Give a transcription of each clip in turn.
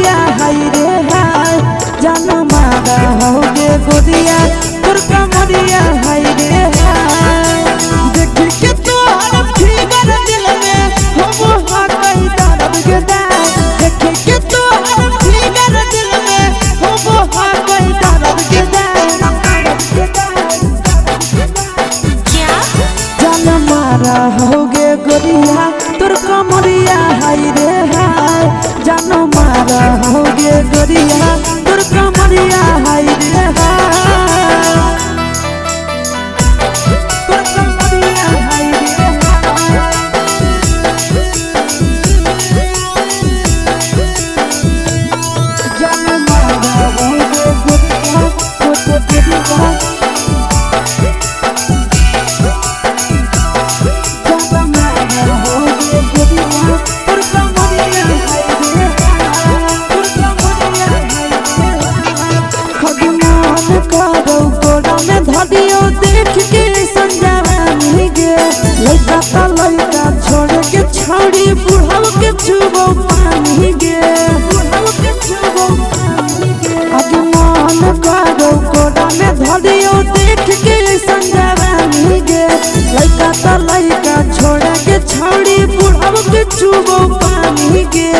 कमरिया हाय रे हाय जान मारा होगे गोरिया तोर कमरिया हाय रे हाय देख के तोहर फिगर दिल में हो हा कई दर्द के दाग देख के तोहर फिगर दिल में हो हा कई दर्द के दाग क्या जान मारा होगे गोरिया तोर कमरिया हाय रे हाय जान मारा होगे गोरिया तोर कमरिया हाय रे हाय तोर कमरिया हाय रे हाय जान मारा होगे गोरिया तोर कमरिया धरियो देख के संजानी गे लइका ता लइका छोड़ के छौड़ी बुढ़ाव के छुबो पानी गे बुढ़ाव के छुबो पानी गे आगे मन करो कोड़ा में धरियो देख के संजानी गे लइका ता लइका छोड़ के छौड़ी बुढ़ाव के छुबो पानी गे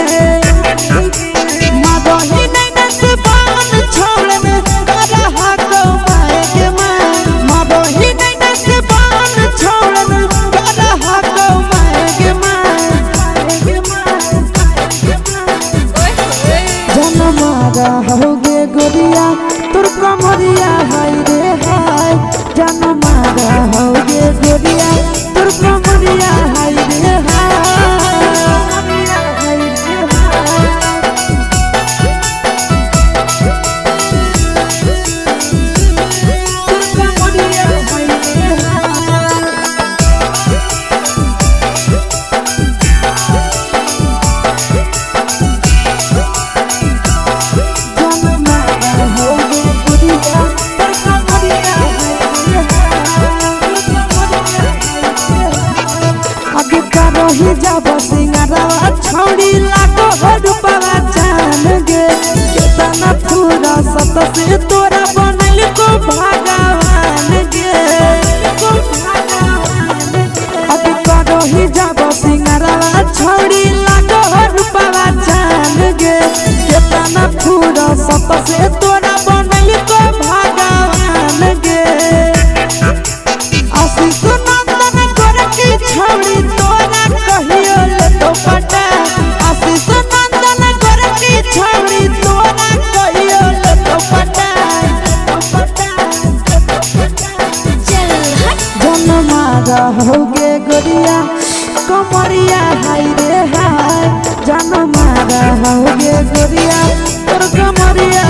मादही नहीं नस पान छोड़ में करा हाको माए के होगे गोरिया तोर कमरिया हाय रे हाय जान मारा होगे गोरिया तोर कमरिया हाय रे रही जब सिंगारा छौड़ी लागो रुपवा जान गे केतना पूरा सत से तोरा बनल को भगवान गे अभी रही जब सिंगारा छौड़ी लागो रुपवा जान गे केतना पूरा सत से तोरा बनल को भगवान गे आशीष नंदन कर की छौड़ी तोरा कहियो ले तो पटा आशीष नंदन कर की छौड़ी तोरा कहियो ले तो पटा चल हट जन मारा होगे गोरिया कमरिया हाय रे हाय जन मारा होगे गोरिया तोर कमरिया